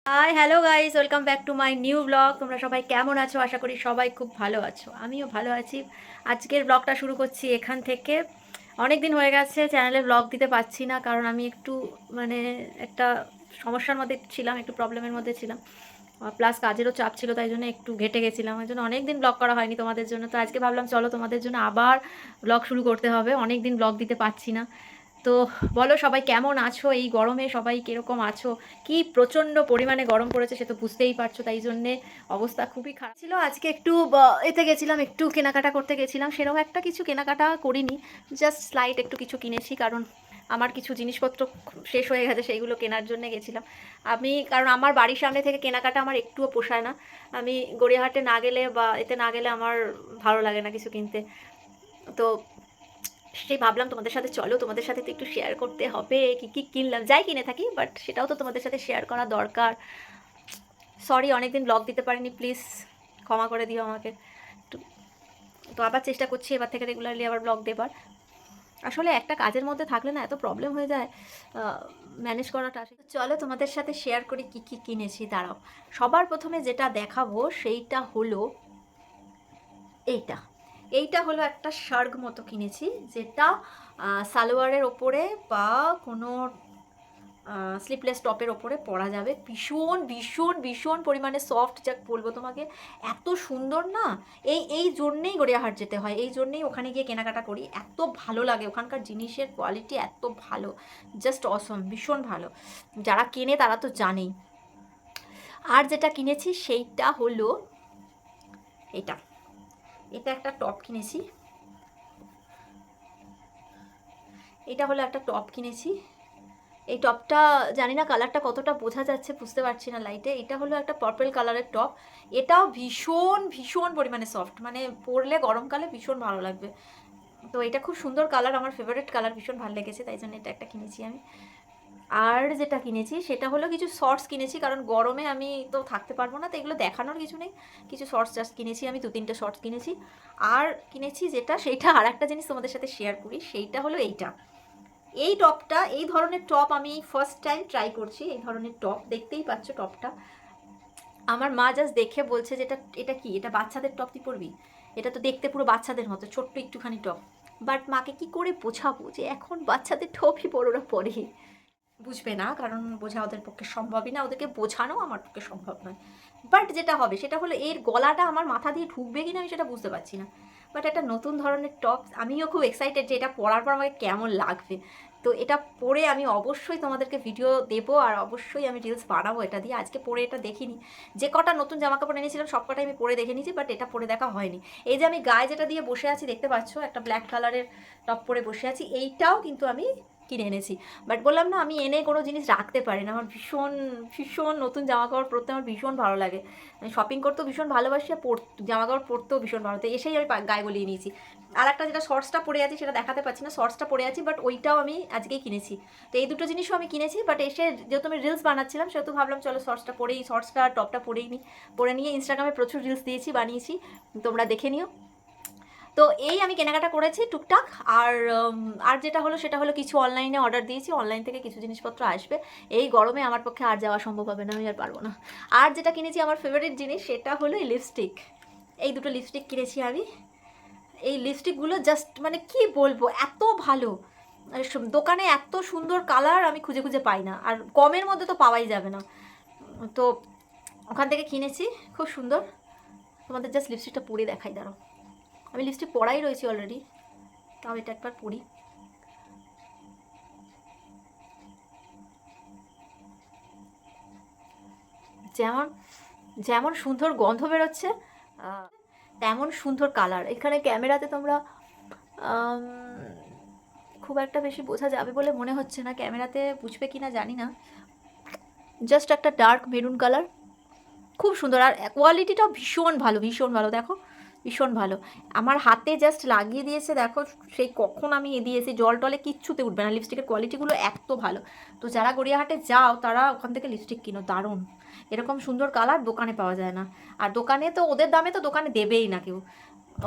Hi hello guys, welcome back to my new blog. তোমরা সবাই কেমন আছো? আশা করি সবাই খুব ভালো আছো, আমিও ভালো আছি। আজকের ব্লগটা শুরু করছি এখান থেকে। অনেক দিন হয়ে গেছে চ্যানেলে ব্লগ দিতে পারছি না, কারণ আমি একটু মানে একটা সমস্যার মধ্যে ছিলাম, একটু প্রবলেমের মধ্যে ছিলাম, প্লাস কাজেরও চাপ ছিল, তাই জন্য একটু ঘেটে গেছিলাম। ওই জন্য অনেক দিন ব্লগ করা হয়নি তোমাদের জন্য। তো আজকে ভাবলাম চলো তোমাদের জন্য আবার ব্লগ শুরু করতে হবে, অনেক দিন ব্লগ দিতে পারছি না। তো বলো সবাই কেমন আছো? এই গরমে সবাই কীরকম আছো? কি প্রচণ্ড পরিমাণে গরম পড়েছে, সে তো বুঝতেই পারছো, তাই জন্যে অবস্থা খুবই খারাপ ছিল। আজকে একটু এতে গেছিলাম, একটু কেনাকাটা করতে গেছিলাম। সেরকম একটা কিছু কেনাকাটা করিনি, জাস্ট স্লাইট একটু কিছু কিনেছি, কারণ আমার কিছু জিনিসপত্র শেষ হয়ে গেছে, সেইগুলো কেনার জন্য গেছিলাম আমি। কারণ আমার বাড়ির সামনে থেকে কেনাকাটা আমার একটুও পোষায় না। আমি গড়িয়াহাটে না গেলে বা এতে না গেলে আমার ভালো লাগে না কিছু কিনতে। তো সেই ভাবলাম তোমাদের সাথে, চলো তোমাদের সাথে তো একটু শেয়ার করতে হবে কী কী কিনলাম, যাই কিনে থাকি, বাট সেটাও তো তোমাদের সাথে শেয়ার করা দরকার। সরি অনেকদিন ব্লগ দিতে পারিনি, প্লিজ ক্ষমা করে দিও আমাকে একটু। তো আবার চেষ্টা করছি এবার থেকে রেগুলারলি আবার ব্লগ দেবার। আসলে একটা কাজের মধ্যে থাকলে না এত প্রবলেম হয়ে যায় ম্যানেজ করাটা। চলো তোমাদের সাথে শেয়ার করি কী কী কিনেছি, দাঁড়াও। সবার প্রথমে যেটা দেখাবো সেইটা হলো এইটা। এইটা হলো একটা শার্গ মতো কিনেছি, যেটা সালোয়ারের ওপরে বা কোনো স্লিপলেস টপের ওপরে পরা যাবে। ভীষণ ভীষণ ভীষণ পরিমাণে সফট, যা বলবো তোমাকে, এত সুন্দর না। এই জন্যেই গড়িয়াহাট যেতে হয়, এই জন্যেই ওখানে গিয়ে কেনাকাটা করি। এত ভালো লাগে, ওখানকার জিনিসের কোয়ালিটি এত ভালো, জাস্ট অসম, ভীষণ ভালো। যারা কেনে তারা তো জানেই। আর যেটা কিনেছি সেইটা হলো এটা। এটা একটা টপ কিনেছি। এটা হলো একটা টপ কিনেছি। এই টপটা জানি না কালারটা কতটা বোঝা যাচ্ছে, বুঝতে পারছি না লাইটে। এটা হলো একটা পার্পল কালারের টপ। এটাও ভীষণ ভীষণ পরিমাণে সফট, মানে পরলে গরমকালে ভীষণ ভালো লাগবে। তো এটা খুব সুন্দর কালার, আমার ফেভারিট কালার, ভীষণ ভালো লেগেছে, তাই জন্য এটা একটা কিনেছি আমি। আর যেটা কিনেছি সেটা হলো কিছু শর্টস কিনেছি, কারণ গরমে আমি তো থাকতে পারবো না, তো এগুলো দেখানোর কিছু নেই। কিছু শর্টস জাস্ট কিনেছি আমি, 2-3টে শর্টস কিনেছি। আর কিনেছি যেটা, সেইটা আর একটা জিনিস তোমাদের সাথে শেয়ার করি, সেইটা হলো এইটা। এই টপটা, এই ধরনের টপ আমি ফার্স্ট টাইম ট্রাই করছি। এই ধরনের টপ দেখতেই পাচ্ছ টপটা। আমার মা জাস্ট দেখে বলছে যে এটা এটা কি, এটা বাচ্চাদের টপ তুই পরবি? এটা তো দেখতে পুরো বাচ্চাদের মতো, ছোট্ট একটুখানি টপ। বাট মাকে কি করে বোঝাবো যে এখন বাচ্চাদের টপই পর ওরা পরে? বুঝবে না, কারণ বোঝা ওদের পক্ষে সম্ভবই না, ওদেরকে বোঝানো আমার পক্ষে সম্ভব নয়। বাট যেটা হবে সেটা হলো, এর গলাটা আমার মাথা দিয়ে ঢুকবে কিনা আমি সেটা বুঝতে পারছি না। বাট একটা নতুন ধরনের টপ, আমিও খুব এক্সাইটেড যে এটা পরার পর আমাকে কেমন লাগবে। তো এটা পরে আমি অবশ্যই তোমাদেরকে ভিডিও দেবো, আর অবশ্যই আমি রিলস বানাবো এটা দিয়ে। আজকে পরে এটা দেখিনি, যে কটা নতুন জামা কাপড় এনেছিলাম সব কটাই আমি পরে দেখে নিয়েছি, বাট এটা পরে দেখা হয়নি। এই যে আমি গায়ে যেটা দিয়ে বসে আছি দেখতে পাচ্ছ, একটা ব্ল্যাক কালারের টপ পরে বসে আছি, এইটাও কিন্তু আমি কিনে এনেছি। বাট বললাম না, আমি এনে কোনো জিনিস রাখতে পারি না। আমার ভীষণ ভীষণ নতুন জামা কাপড় পরতে আমার ভীষণ ভালো লাগে। আমি শপিং করতেও ভীষণ ভালোবাসি, আর জামা কাপড় পরতেও ভীষণ ভালো। তো এসেই আমি গায়ে গলিয়ে নিয়েছি। আর একটা যেটা শর্টসটা পরে আছি সেটা দেখাতে পাচ্ছি না, শর্টসটা পরে আছি, বাট ওইটাও আমি আজকেই কিনেছি। তো এই দুটো জিনিসও আমি কিনেছি, বাট এসে যেহেতু আমি রিলস বানাচ্ছিলাম সেহেতু ভাবলাম চলো শর্টসটা পরেই, শর্টসটা টপটা পরেই নিই। পরে নিয়ে ইনস্টাগ্রামে প্রচুর রিলস দিয়েছি, বানিয়েছি, তোমরা দেখে নিও। তো এই আমি কেনাকাটা করেছি টুকটাক। আর আর যেটা হলো সেটা হলো কিছু অনলাইনে অর্ডার দিয়েছি, অনলাইন থেকে কিছু জিনিসপত্র আসবে। এই গরমে আমার পক্ষে আর যাওয়া সম্ভব হবে না, আমি আর পারবো না। আর যেটা কিনেছি আমার ফেভারিট জিনিস, সেটা হলো এই লিপস্টিক। এই দুটো লিপস্টিক কিনেছি আমি। এই লিপস্টিকগুলো জাস্ট মানে কি বলবো, এত ভালো। মানে দোকানে এত সুন্দর কালার আমি খুঁজে খুঁজে পাই না, আর কমের মধ্যে তো পাওয়াই যাবে না। তো ওখান থেকে কিনেছি, খুব সুন্দর। তোমাদের জাস্ট লিপস্টিকটা পরে দেখাই, দাঁড়াও। আমি লিপস্টিক পরাই রয়েছি অলরেডি, তাও এটা একবার পরি। যেমন যেমন সুন্দর গন্ধ বেরোচ্ছে, তেমন সুন্দর কালার। এখানে ক্যামেরাতে তোমরা আম, খুব একটা বেশি বোঝা যাবে বলে মনে হচ্ছে না, ক্যামেরাতে বুঝবে কি না জানি না। জাস্ট একটা ডার্ক মেরুন কালার, খুব সুন্দর। আর কোয়ালিটিটাও ভীষণ ভালো, ভীষণ ভালো, দেখো ভীষণ ভালো। আমার হাতে জাস্ট লাগিয়ে দিয়েছে, দেখো সেই কখন আমি দিয়েছি, জল টলে কিচ্ছুতে উঠবে না, লিপস্টিকের কোয়ালিটিগুলো এত ভালো। তো যারা গড়িয়াহাটে যাও তারা ওখান থেকে লিপস্টিক কিনো, দারুণ। এরকম সুন্দর কালার দোকানে পাওয়া যায় না। আর দোকানে তো ওদের দামে তো দোকানে দেবেই না কেউ,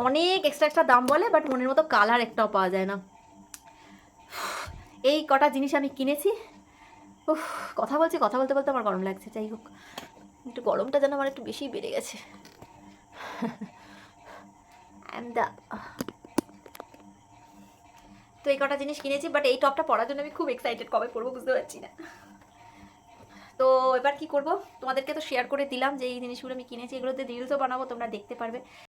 অনেক এক্সট্রা এক্সট্রা দাম বলে, বাট মনের মতো কালার একটাও পাওয়া যায় না। এই কটা জিনিস আমি কিনেছি। উফ, কথা বলতে বলতে আমার গরম লাগছে। যাই হোক, একটু গরমটা যেন আমার একটু বেশিই বেড়ে গেছে। অ্যান্ড তো এই কটা জিনিস কিনেছি, বাট এই টপটা পরার জন্য আমি খুব এক্সাইটেড, কবে পরবো বুঝতে পারছি না। তো এবার কি করব, তোমাদেরকে তো শেয়ার করে দিলাম যে এই জিনিসগুলো আমি কিনেছি, এগুলোতে রিলসও বানাবো, তোমরা দেখতে পারবে।